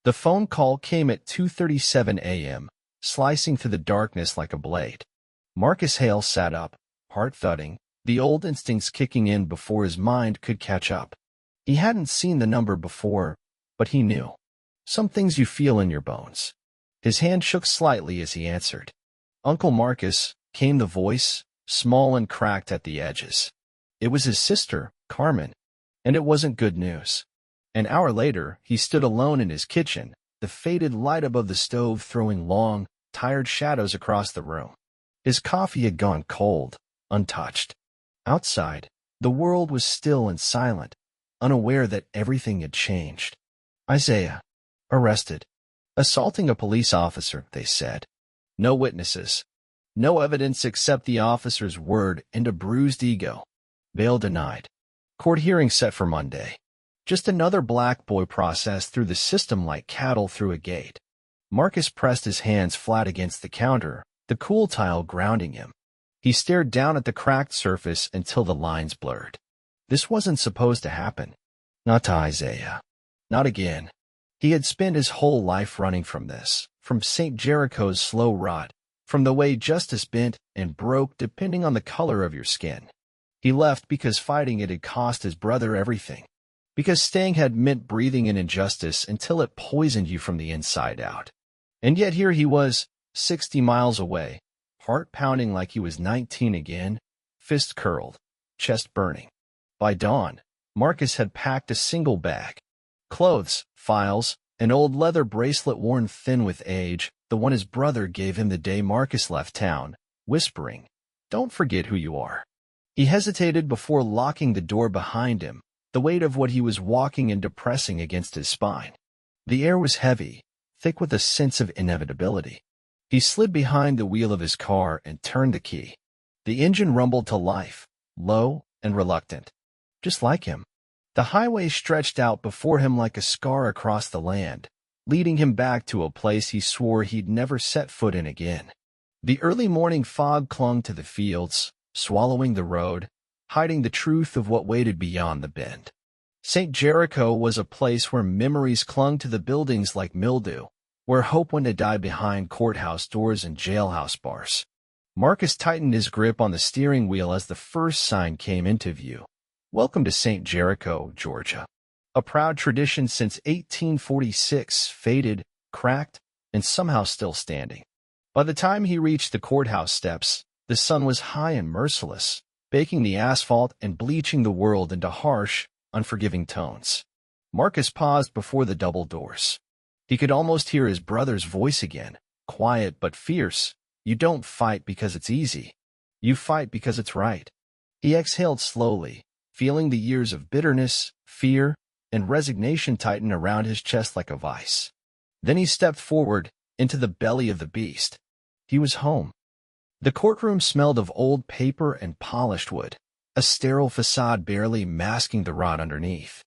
The phone call came at 2:37 a.m., slicing through the darkness like a blade. Marcus Hale sat up, heart thudding, the old instincts kicking in before his mind could catch up. He hadn't seen the number before, but he knew. Some things you feel in your bones. His hand shook slightly as he answered. "Uncle Marcus," came the voice, small and cracked at the edges. It was his sister, Carmen, and it wasn't good news. An hour later, he stood alone in his kitchen, the faded light above the stove throwing long, tired shadows across the room. His coffee had gone cold, untouched. Outside, the world was still and silent, unaware that everything had changed. Isaiah. Arrested. Assaulting a police officer, they said. No witnesses. No evidence except the officer's word and a bruised ego. Bail denied. Court hearing set for Monday. Just another black boy processed through the system like cattle through a gate. Marcus pressed his hands flat against the counter, the cool tile grounding him. He stared down at the cracked surface until the lines blurred. This wasn't supposed to happen. Not to Isaiah. Not again. He had spent his whole life running from this, from St. Jericho's slow rot, from the way justice bent and broke depending on the color of your skin. He left because fighting it had cost his brother everything. Because staying had meant breathing in injustice until it poisoned you from the inside out. And yet here he was, 60 miles away, heart pounding like he was 19 again, fist curled, chest burning. By dawn, Marcus had packed a single bag. Clothes, files, an old leather bracelet worn thin with age, the one his brother gave him the day Marcus left town, whispering, "Don't forget who you are." He hesitated before locking the door behind him, the weight of what he was walking and depressing against his spine. The air was heavy, thick with a sense of inevitability. He slid behind the wheel of his car and turned the key. The engine rumbled to life, low and reluctant. Just like him. The highway stretched out before him like a scar across the land, leading him back to a place he swore he'd never set foot in again. The early morning fog clung to the fields, swallowing the road, hiding the truth of what waited beyond the bend. St. Jericho was a place where memories clung to the buildings like mildew, where hope went to die behind courthouse doors and jailhouse bars. Marcus tightened his grip on the steering wheel as the first sign came into view. "Welcome to St. Jericho, Georgia." A proud tradition since 1846, faded, cracked, and somehow still standing. By the time he reached the courthouse steps, the sun was high and merciless, baking the asphalt and bleaching the world into harsh, unforgiving tones. Marcus paused before the double doors. He could almost hear his brother's voice again, quiet but fierce. "You don't fight because it's easy. You fight because it's right." He exhaled slowly, feeling the years of bitterness, fear, and resignation tighten around his chest like a vice. Then he stepped forward, into the belly of the beast. He was home. The courtroom smelled of old paper and polished wood, a sterile facade barely masking the rot underneath.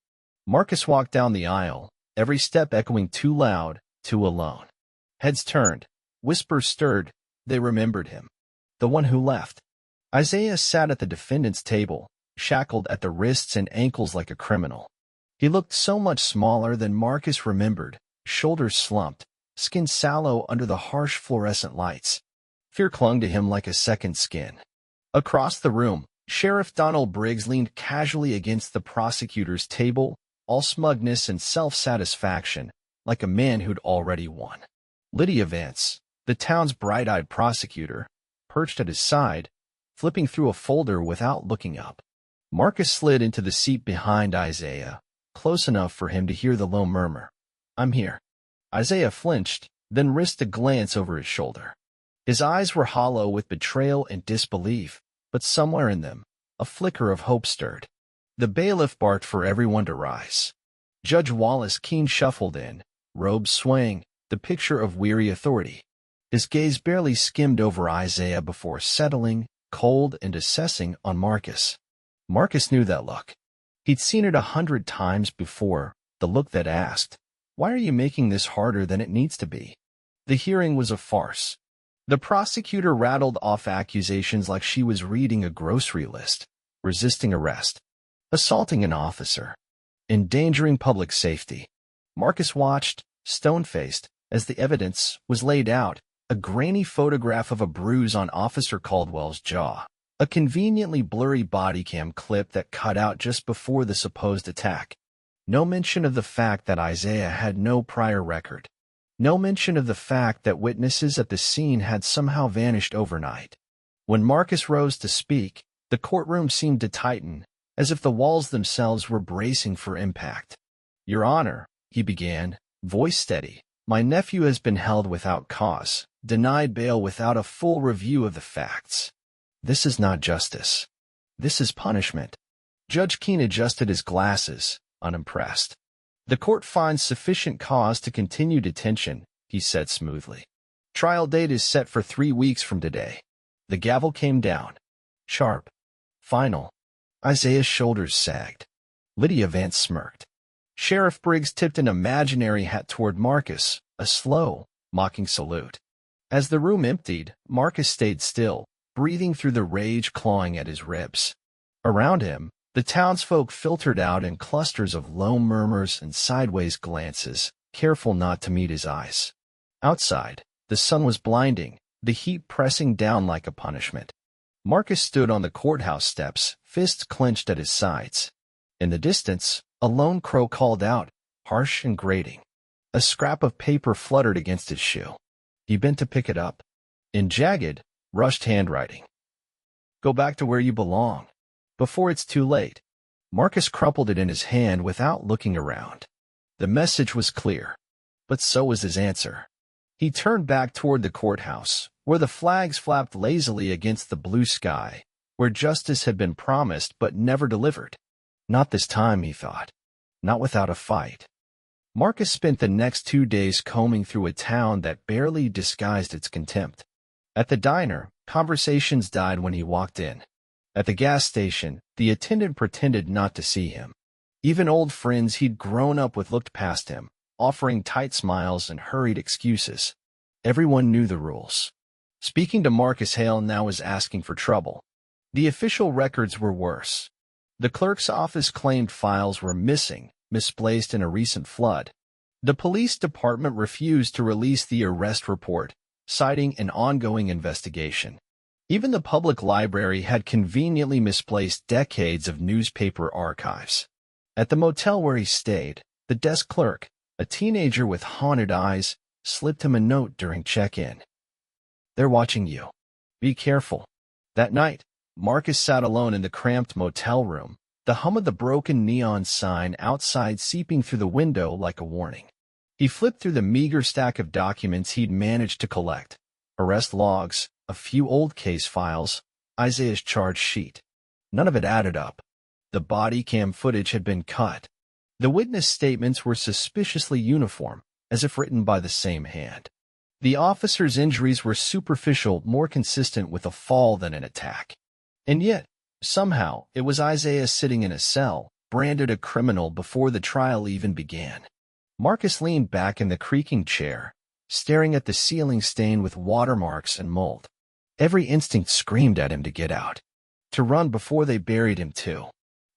Marcus walked down the aisle, every step echoing too loud, too alone. Heads turned, whispers stirred, they remembered him. The one who left. Isaiah sat at the defendant's table, shackled at the wrists and ankles like a criminal. He looked so much smaller than Marcus remembered, shoulders slumped, skin sallow under the harsh fluorescent lights. Fear clung to him like a second skin. Across the room, Sheriff Donald Briggs leaned casually against the prosecutor's table, all smugness and self-satisfaction, like a man who'd already won. Lydia Vance, the town's bright-eyed prosecutor, perched at his side, flipping through a folder without looking up. Marcus slid into the seat behind Isaiah, close enough for him to hear the low murmur. "I'm here." Isaiah flinched, then risked a glance over his shoulder. His eyes were hollow with betrayal and disbelief, but somewhere in them, a flicker of hope stirred. The bailiff barked for everyone to rise. Judge Wallace Keene shuffled in, robes swaying, the picture of weary authority. His gaze barely skimmed over Isaiah before settling, cold and assessing, on Marcus. Marcus knew that look. He'd seen it 100 times before, the look that asked, "Why are you making this harder than it needs to be?" The hearing was a farce. The prosecutor rattled off accusations like she was reading a grocery list: resisting arrest, assaulting an officer, endangering public safety. Marcus watched, stone-faced, as the evidence was laid out, a grainy photograph of a bruise on Officer Caldwell's jaw, a conveniently blurry body cam clip that cut out just before the supposed attack. No mention of the fact that Isaiah had no prior record. No mention of the fact that witnesses at the scene had somehow vanished overnight. When Marcus rose to speak, the courtroom seemed to tighten, as if the walls themselves were bracing for impact. "Your Honor," he began, voice steady, "my nephew has been held without cause, denied bail without a full review of the facts. This is not justice. This is punishment." Judge Keene adjusted his glasses, unimpressed. "The court finds sufficient cause to continue detention," he said smoothly. "Trial date is set for 3 weeks from today." The gavel came down. Sharp. Final. Isaiah's shoulders sagged. Lydia Vance smirked. Sheriff Briggs tipped an imaginary hat toward Marcus, a slow, mocking salute. As the room emptied, Marcus stayed still, breathing through the rage clawing at his ribs. Around him, the townsfolk filtered out in clusters of low murmurs and sideways glances, careful not to meet his eyes. Outside, the sun was blinding, the heat pressing down like a punishment. Marcus stood on the courthouse steps, fists clenched at his sides. In the distance, a lone crow called out, harsh and grating. A scrap of paper fluttered against his shoe. He bent to pick it up. In jagged, rushed handwriting. "Go back to where you belong. Before it's too late." Marcus crumpled it in his hand without looking around. The message was clear, but so was his answer. He turned back toward the courthouse, where the flags flapped lazily against the blue sky, where justice had been promised but never delivered. Not this time, he thought. Not without a fight. Marcus spent the next 2 days combing through a town that barely disguised its contempt. At the diner, conversations died when he walked in. At the gas station, the attendant pretended not to see him. Even old friends he'd grown up with looked past him, offering tight smiles and hurried excuses. Everyone knew the rules. Speaking to Marcus Hale now was asking for trouble. The official records were worse. The clerk's office claimed files were missing, misplaced in a recent flood. The police department refused to release the arrest report, citing an ongoing investigation. Even the public library had conveniently misplaced decades of newspaper archives. At the motel where he stayed, the desk clerk, a teenager with haunted eyes, slipped him a note during check-in. "They're watching you. Be careful." That night, Marcus sat alone in the cramped motel room, the hum of the broken neon sign outside seeping through the window like a warning. He flipped through the meager stack of documents he'd managed to collect: arrest logs, a few old case files, Isaiah's charge sheet. None of it added up. The body cam footage had been cut. The witness statements were suspiciously uniform, as if written by the same hand. The officer's injuries were superficial, more consistent with a fall than an attack. And yet, somehow, it was Isaiah sitting in a cell, branded a criminal before the trial even began. Marcus leaned back in the creaking chair, staring at the ceiling stained with watermarks and mold. Every instinct screamed at him to get out, to run before they buried him too.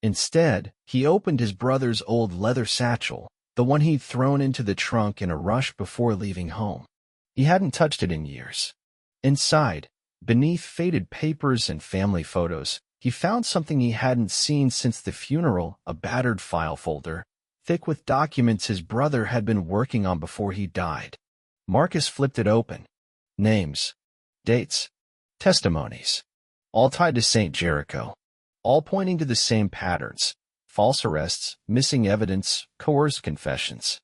Instead, he opened his brother's old leather satchel, the one he'd thrown into the trunk in a rush before leaving home. He hadn't touched it in years. Inside, beneath faded papers and family photos, he found something he hadn't seen since the funeral, a battered file folder, thick with documents his brother had been working on before he died. Marcus flipped it open. Names, dates, testimonies, all tied to St. Jericho, all pointing to the same patterns: false arrests, missing evidence, coerced confessions.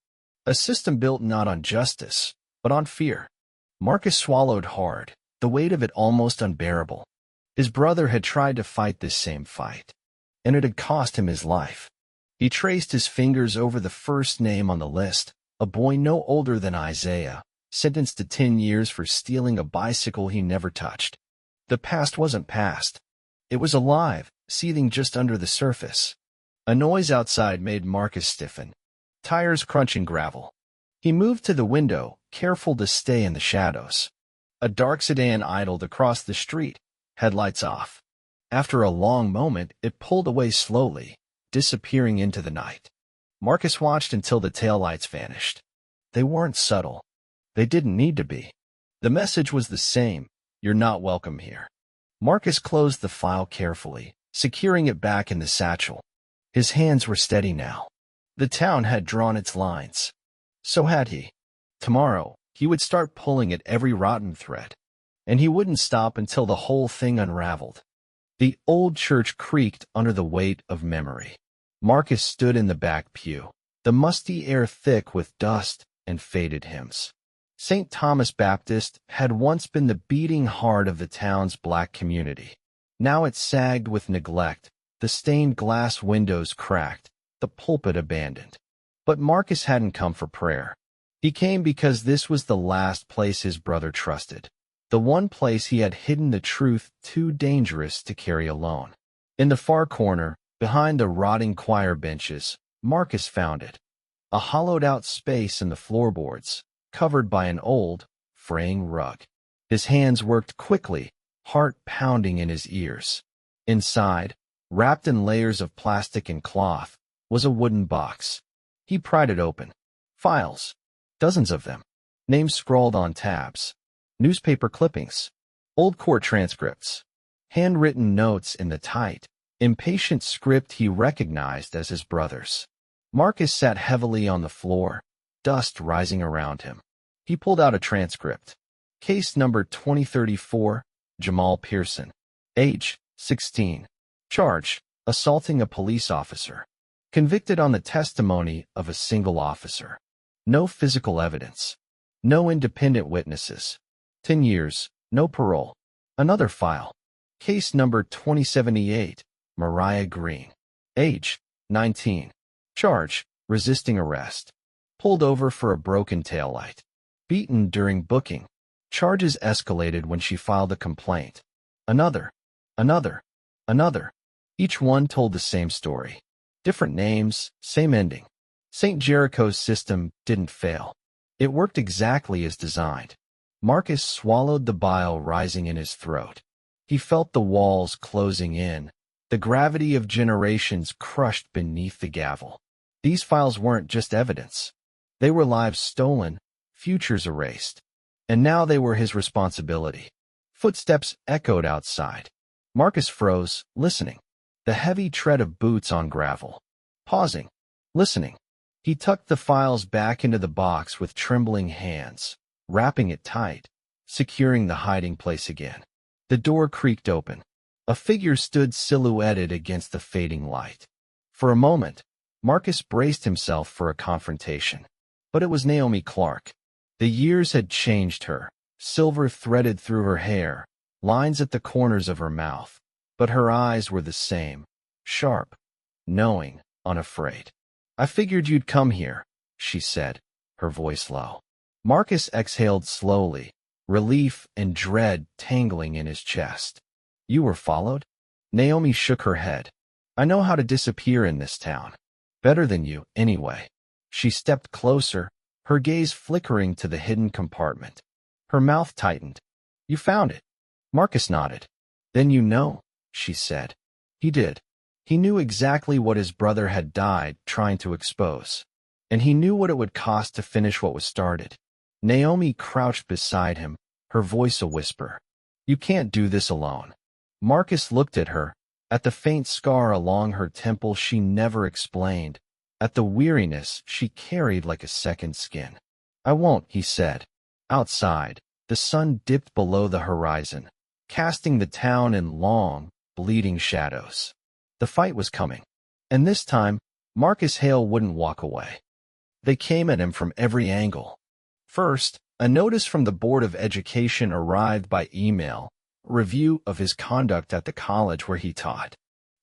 A system built not on justice, but on fear. Marcus swallowed hard, the weight of it almost unbearable. His brother had tried to fight this same fight, and it had cost him his life. He traced his fingers over the first name on the list, a boy no older than Isaiah, sentenced to 10 years for stealing a bicycle he never touched. The past wasn't past. It was alive, seething just under the surface. A noise outside made Marcus stiffen. Tires crunching gravel. He moved to the window, careful to stay in the shadows. A dark sedan idled across the street, headlights off. After a long moment, it pulled away slowly, disappearing into the night. Marcus watched until the taillights vanished. They weren't subtle. They didn't need to be. The message was the same: you're not welcome here. Marcus closed the file carefully, securing it back in the satchel. His hands were steady now. The town had drawn its lines. So had he. Tomorrow, he would start pulling at every rotten thread. And he wouldn't stop until the whole thing unraveled. The old church creaked under the weight of memory. Marcus stood in the back pew, the musty air thick with dust and faded hymns. St. Thomas Baptist had once been the beating heart of the town's black community. Now it sagged with neglect, the stained glass windows cracked, the pulpit abandoned. But Marcus hadn't come for prayer. He came because this was the last place his brother trusted, the one place he had hidden the truth too dangerous to carry alone. In the far corner, behind the rotting choir benches, Marcus found it. A hollowed-out space in the floorboards, covered by an old, fraying rug. His hands worked quickly, heart pounding in his ears. Inside, wrapped in layers of plastic and cloth, was a wooden box. He pried it open. Files. Dozens of them. Names scrawled on tabs. Newspaper clippings. Old court transcripts. Handwritten notes in the tight, impatient script he recognized as his brother's. Marcus sat heavily on the floor, dust rising around him. He pulled out a transcript. Case number 2034, Jamal Pearson. Age, 16. Charge, assaulting a police officer. Convicted on the testimony of a single officer. No physical evidence. No independent witnesses. 10 years, no parole. Another file. Case number 2078, Mariah Green. Age, 19. Charge, resisting arrest. Pulled over for a broken taillight. Beaten during booking. Charges escalated when she filed a complaint. Another. Each one told the same story. Different names, same ending. St. Jericho's system didn't fail. It worked exactly as designed. Marcus swallowed the bile rising in his throat. He felt the walls closing in, the gravity of generations crushed beneath the gavel. These files weren't just evidence. They were lives stolen, futures erased. And now they were his responsibility. Footsteps echoed outside. Marcus froze, listening. The heavy tread of boots on gravel. Pausing, listening. He tucked the files back into the box with trembling hands, wrapping it tight, securing the hiding place again. The door creaked open. A figure stood silhouetted against the fading light. For a moment, Marcus braced himself for a confrontation. But it was Naomi Clark. The years had changed her, silver threaded through her hair, lines at the corners of her mouth. But her eyes were the same, sharp, knowing, unafraid. "I figured you'd come here," she said, her voice low. Marcus exhaled slowly, relief and dread tangling in his chest. "You were followed?" Naomi shook her head. "I know how to disappear in this town. Better than you, anyway." She stepped closer, her gaze flickering to the hidden compartment. Her mouth tightened. "You found it." Marcus nodded. "Then you know," she said. He did. He knew exactly what his brother had died trying to expose. And he knew what it would cost to finish what was started. Naomi crouched beside him, her voice a whisper. "You can't do this alone." Marcus looked at her, at the faint scar along her temple she never explained, at the weariness she carried like a second skin. "I won't," he said. Outside, the sun dipped below the horizon, casting the town in long, bleeding shadows. The fight was coming. And this time, Marcus Hale wouldn't walk away. They came at him from every angle. First, a notice from the Board of Education arrived by email, a review of his conduct at the college where he taught.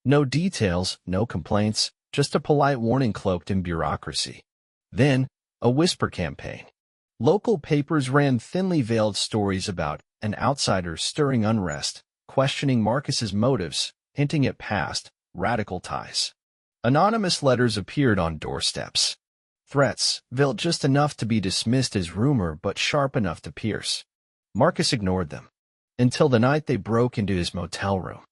No details, no complaints, just a polite warning cloaked in bureaucracy. Then, a whisper campaign. Local papers ran thinly veiled stories about an outsider stirring unrest, questioning Marcus's motives, hinting at past, radical ties. Anonymous letters appeared on doorsteps. Threats, veiled just enough to be dismissed as rumor but sharp enough to pierce. Marcus ignored them. Until the night they broke into his motel room.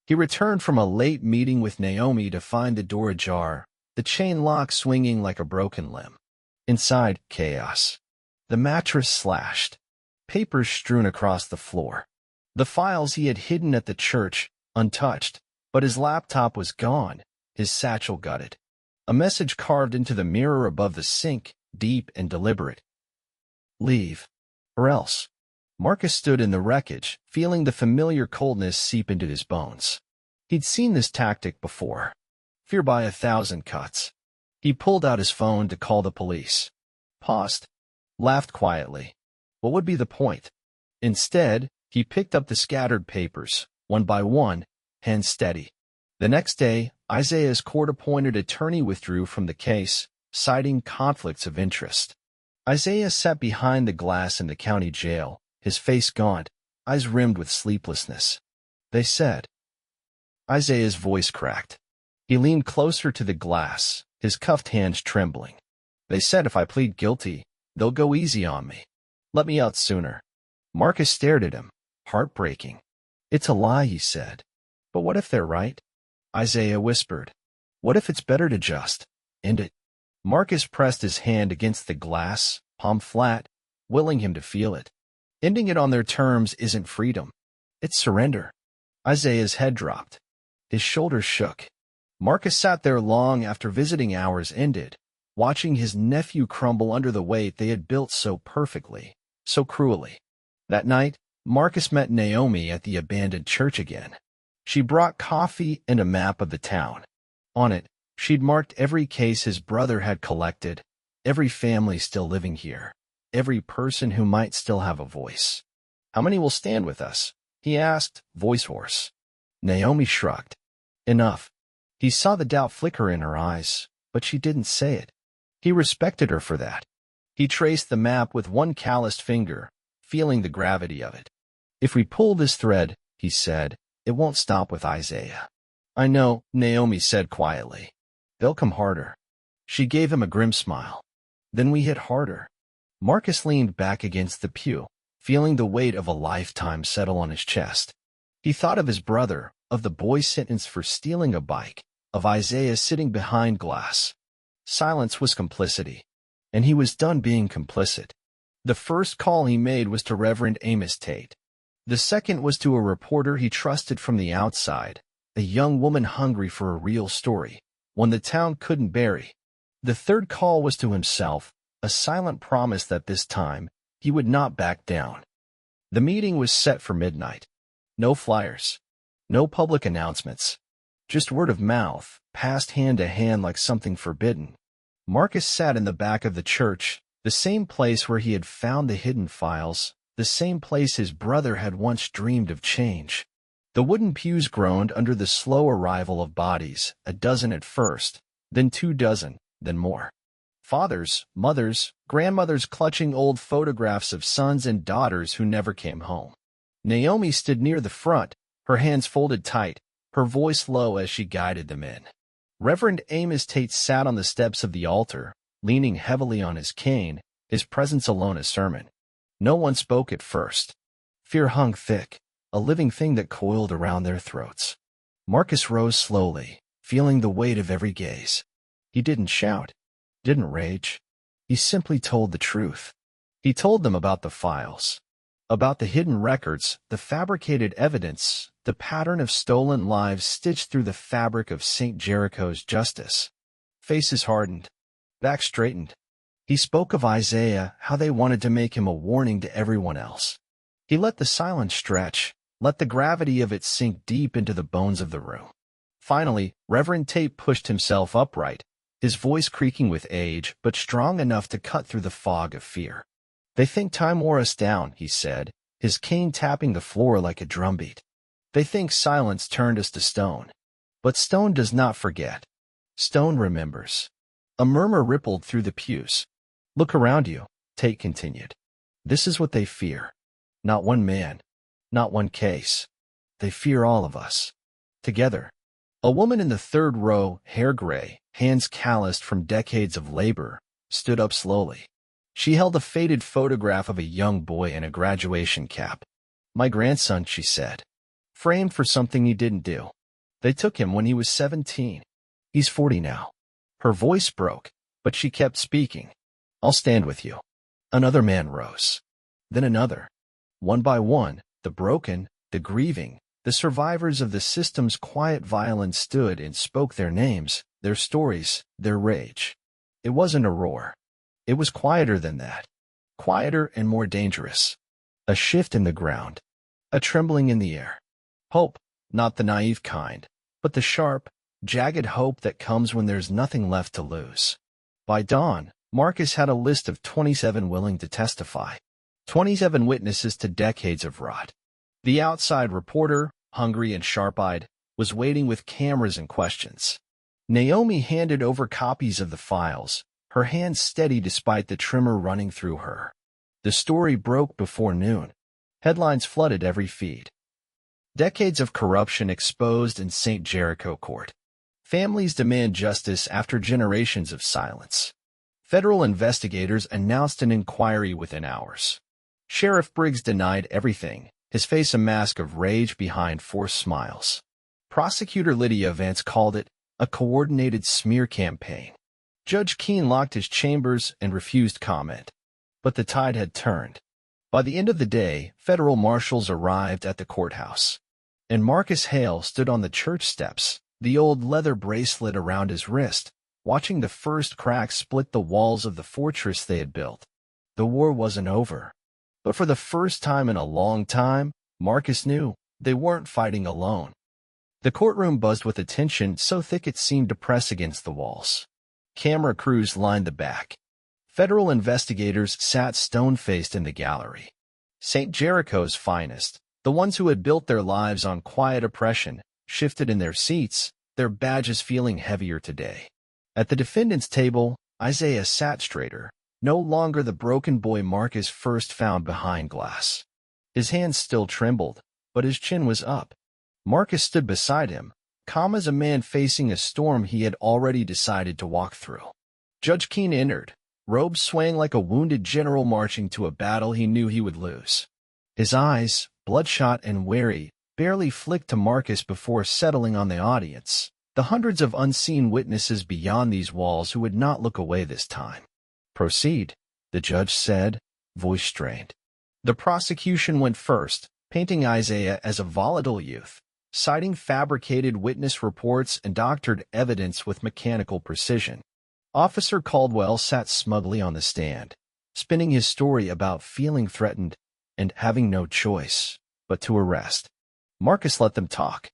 He returned from a late meeting with Naomi to find the door ajar, the chain lock swinging like a broken limb. Inside, chaos. The mattress slashed. Papers strewn across the floor. The files he had hidden at the church, untouched. But his laptop was gone, his satchel gutted. A message carved into the mirror above the sink, deep and deliberate. Leave. Or else. Marcus stood in the wreckage, feeling the familiar coldness seep into his bones. He'd seen this tactic before. Fear by 1,000 cuts. He pulled out his phone to call the police. Paused. Laughed quietly. What would be the point? Instead, he picked up the scattered papers, one by one, hands steady. The next day, Isaiah's court-appointed attorney withdrew from the case, citing conflicts of interest. Isaiah sat behind the glass in the county jail, his face gaunt, eyes rimmed with sleeplessness. They said. Isaiah's voice cracked. He leaned closer to the glass, his cuffed hands trembling. They said if I plead guilty, they'll go easy on me. Let me out sooner. Marcus stared at him, heartbreaking. It's a lie, he said. But what if they're right? Isaiah whispered. What if it's better to just end it? Marcus pressed his hand against the glass, palm flat, willing him to feel it. Ending it on their terms isn't freedom. It's surrender. Isaiah's head dropped. His shoulders shook. Marcus sat there long after visiting hours ended, watching his nephew crumble under the weight they had built so perfectly, so cruelly. That night, Marcus met Naomi at the abandoned church again. She brought coffee and a map of the town. On it, she'd marked every case his brother had collected, every family still living here, every person who might still have a voice. How many will stand with us? He asked, voice hoarse. Naomi shrugged. Enough. He saw the doubt flicker in her eyes, but she didn't say it. He respected her for that. He traced the map with one calloused finger, feeling the gravity of it. If we pull this thread, he said, it won't stop with Isaiah. I know, Naomi said quietly. They'll come harder. She gave him a grim smile. Then we hit harder. Marcus leaned back against the pew, feeling the weight of a lifetime settle on his chest. He thought of his brother, of the boy sentenced for stealing a bike, of Isaiah sitting behind glass. Silence was complicity, and he was done being complicit. The first call he made was to Reverend Amos Tate. The second was to a reporter he trusted from the outside, a young woman hungry for a real story, one the town couldn't bury. The third call was to himself, a silent promise that this time, he would not back down. The meeting was set for midnight. No flyers. No public announcements. Just word of mouth, passed hand to hand like something forbidden. Marcus sat in the back of the church, the same place where he had found the hidden files, the same place his brother had once dreamed of change. The wooden pews groaned under the slow arrival of bodies, a dozen at first, then 24, then more. Fathers, mothers, grandmothers clutching old photographs of sons and daughters who never came home. Naomi stood near the front, her hands folded tight, her voice low as she guided them in. Reverend Amos Tate sat on the steps of the altar, leaning heavily on his cane, his presence alone a sermon. No one spoke at first. Fear hung thick, a living thing that coiled around their throats. Marcus rose slowly, feeling the weight of every gaze. He didn't shout, didn't rage. He simply told the truth. He told them about the files, about the hidden records, the fabricated evidence, the pattern of stolen lives stitched through the fabric of St. Jericho's justice. Faces hardened, backs straightened. He spoke of Isaiah, how they wanted to make him a warning to everyone else. He let the silence stretch, let the gravity of it sink deep into the bones of the room. Finally, Reverend Tate pushed himself upright, his voice creaking with age, but strong enough to cut through the fog of fear. They think time wore us down, he said, his cane tapping the floor like a drumbeat. They think silence turned us to stone. But stone does not forget. Stone remembers. A murmur rippled through the pews. Look around you, Tate continued. This is what they fear. Not one man, not one case. They fear all of us. Together. A woman in the third row, hair gray, hands calloused from decades of labor, stood up slowly. She held a faded photograph of a young boy in a graduation cap. My grandson, she said. Framed for something he didn't do. They took him when he was 17. He's 40 now. Her voice broke, but she kept speaking. I'll stand with you. Another man rose. Then another. One by one, the broken, the grieving, the survivors of the system's quiet violence stood and spoke their names, their stories, their rage. It wasn't a roar. It was quieter than that. Quieter and more dangerous. A shift in the ground. A trembling in the air. Hope, not the naive kind, but the sharp, jagged hope that comes when there's nothing left to lose. By dawn, Marcus had a list of 27 willing to testify. 27 witnesses to decades of rot. The outside reporter, hungry and sharp-eyed, was waiting with cameras and questions. Naomi handed over copies of the files, her hands steady despite the tremor running through her. The story broke before noon. Headlines flooded every feed. Decades of corruption exposed in St. Jericho court. Families demand justice after generations of silence. Federal investigators announced an inquiry within hours. Sheriff Briggs denied everything, his face a mask of rage behind forced smiles. Prosecutor Lydia Vance called it a coordinated smear campaign. Judge Keene locked his chambers and refused comment. But the tide had turned. By the end of the day, federal marshals arrived at the courthouse. And Marcus Hale stood on the church steps, the old leather bracelet around his wrist, watching the first cracks split the walls of the fortress they had built. The war wasn't over. But for the first time in a long time, Marcus knew they weren't fighting alone. The courtroom buzzed with attention so thick it seemed to press against the walls. Camera crews lined the back. Federal investigators sat stone-faced in the gallery. St. Jericho's finest, the ones who had built their lives on quiet oppression, shifted in their seats, their badges feeling heavier today. At the defendant's table, Isaiah sat straighter, no longer the broken boy Marcus first found behind glass. His hands still trembled, but his chin was up. Marcus stood beside him, calm as a man facing a storm he had already decided to walk through. Judge Keene entered, robes swaying like a wounded general marching to a battle he knew he would lose. His eyes, bloodshot and wary, barely flicked to Marcus before settling on the audience, the hundreds of unseen witnesses beyond these walls who would not look away this time. "Proceed," the judge said, voice strained. The prosecution went first, painting Isaiah as a volatile youth, citing fabricated witness reports and doctored evidence with mechanical precision. Officer Caldwell sat smugly on the stand, spinning his story about feeling threatened and having no choice but to arrest. Marcus let them talk.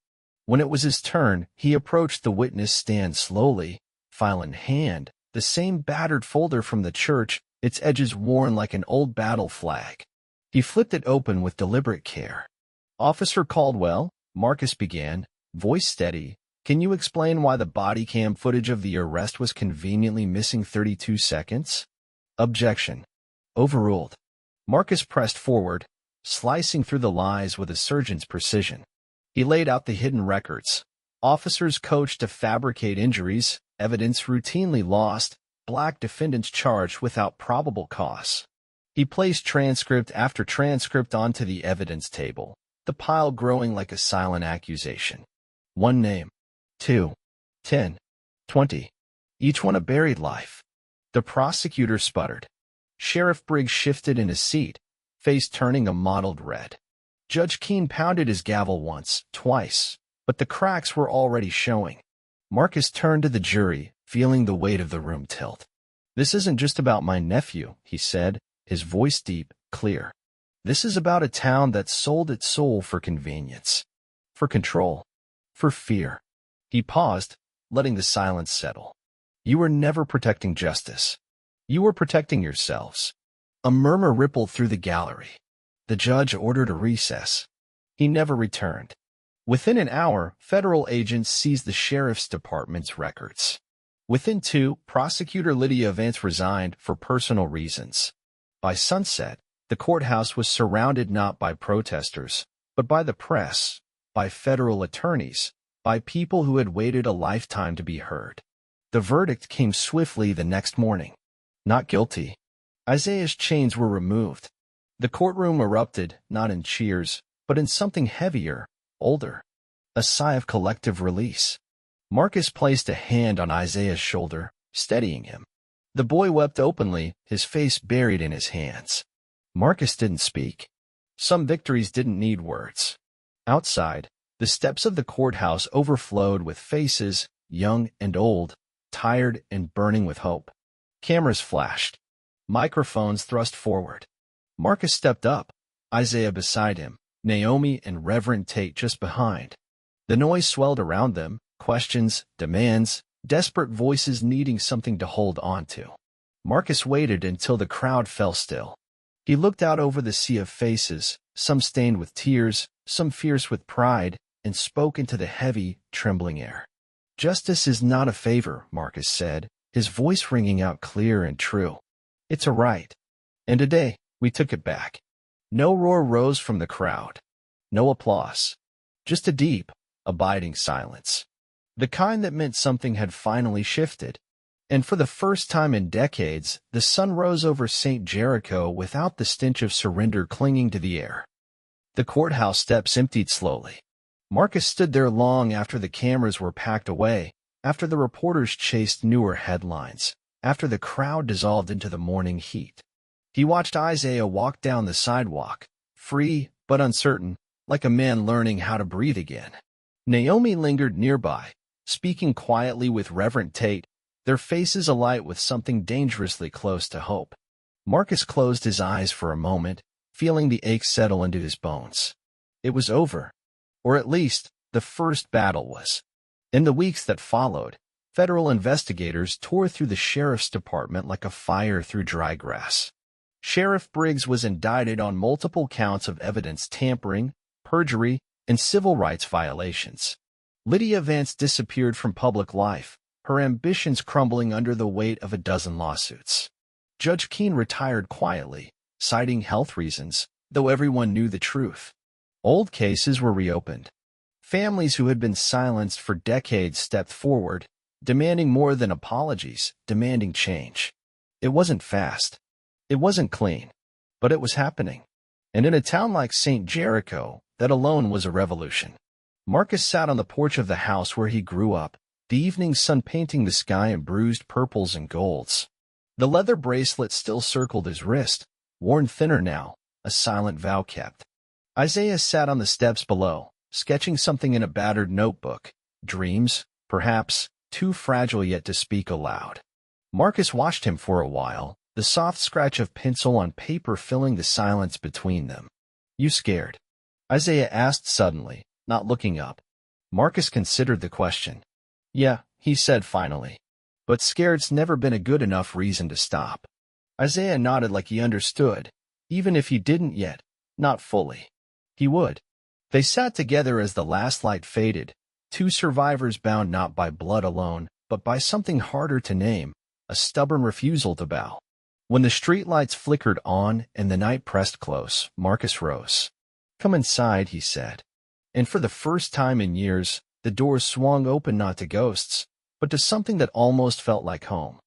When it was his turn, he approached the witness stand slowly, file in hand, the same battered folder from the church, its edges worn like an old battle flag. He flipped it open with deliberate care. "Officer Caldwell," Marcus began, voice steady, "can you explain why the body cam footage of the arrest was conveniently missing 32 seconds? Objection. Overruled. Marcus pressed forward, slicing through the lies with a surgeon's precision. He laid out the hidden records. Officers coached to fabricate injuries, evidence routinely lost, black defendants charged without probable cause. He placed transcript after transcript onto the evidence table, the pile growing like a silent accusation. One name. 2. 10. 20. Each one a buried life. The prosecutor sputtered. Sheriff Briggs shifted in his seat, face turning a mottled red. Judge Keene pounded his gavel once, twice, but the cracks were already showing. Marcus turned to the jury, feeling the weight of the room tilt. "This isn't just about my nephew," he said, his voice deep, clear. "This is about a town that sold its soul for convenience, for control, for fear." He paused, letting the silence settle. "You were never protecting justice. You were protecting yourselves." A murmur rippled through the gallery. The judge ordered a recess. He never returned. Within an hour, federal agents seized the sheriff's department's records. Within 2, Prosecutor Lydia Vance resigned for personal reasons. By sunset, the courthouse was surrounded not by protesters, but by the press, by federal attorneys, by people who had waited a lifetime to be heard. The verdict came swiftly the next morning. Not guilty. Isaiah's chains were removed. The courtroom erupted, not in cheers, but in something heavier, older. A sigh of collective release. Marcus placed a hand on Isaiah's shoulder, steadying him. The boy wept openly, his face buried in his hands. Marcus didn't speak. Some victories didn't need words. Outside, the steps of the courthouse overflowed with faces, young and old, tired and burning with hope. Cameras flashed. Microphones thrust forward. Marcus stepped up, Isaiah beside him, Naomi and Reverend Tate just behind. The noise swelled around them, questions, demands, desperate voices needing something to hold on to. Marcus waited until the crowd fell still. He looked out over the sea of faces, some stained with tears, some fierce with pride, and spoke into the heavy, trembling air. "Justice is not a favor," Marcus said, his voice ringing out clear and true. "It's a right. And today, we took it back." No roar rose from the crowd. No applause. Just a deep, abiding silence. The kind that meant something had finally shifted. And for the first time in decades, the sun rose over St. Jericho without the stench of surrender clinging to the air. The courthouse steps emptied slowly. Marcus stood there long after the cameras were packed away, after the reporters chased newer headlines, after the crowd dissolved into the morning heat. He watched Isaiah walk down the sidewalk, free but uncertain, like a man learning how to breathe again. Naomi lingered nearby, speaking quietly with Reverend Tate, their faces alight with something dangerously close to hope. Marcus closed his eyes for a moment, feeling the ache settle into his bones. It was over. Or at least, the first battle was. In the weeks that followed, federal investigators tore through the sheriff's department like a fire through dry grass. Sheriff Briggs was indicted on multiple counts of evidence tampering, perjury, and civil rights violations. Lydia Vance disappeared from public life, her ambitions crumbling under the weight of a dozen lawsuits. Judge Keene retired quietly, citing health reasons, though everyone knew the truth. Old cases were reopened. Families who had been silenced for decades stepped forward, demanding more than apologies, demanding change. It wasn't fast. It wasn't clean. But it was happening. And in a town like St. Jericho, that alone was a revolution. Marcus sat on the porch of the house where he grew up, the evening sun painting the sky in bruised purples and golds. The leather bracelet still circled his wrist, worn thinner now, a silent vow kept. Isaiah sat on the steps below, sketching something in a battered notebook, dreams, perhaps, too fragile yet to speak aloud. Marcus watched him for a while, the soft scratch of pencil on paper filling the silence between them. "You scared?" Isaiah asked suddenly, not looking up. Marcus considered the question. "Yeah," he said finally. "But scared's never been a good enough reason to stop." Isaiah nodded like he understood, even if he didn't yet, not fully. He would. They sat together as the last light faded, two survivors bound not by blood alone, but by something harder to name, a stubborn refusal to bow. When the streetlights flickered on and the night pressed close, Marcus rose. "Come inside," he said. And for the first time in years, the doors swung open not to ghosts, but to something that almost felt like home.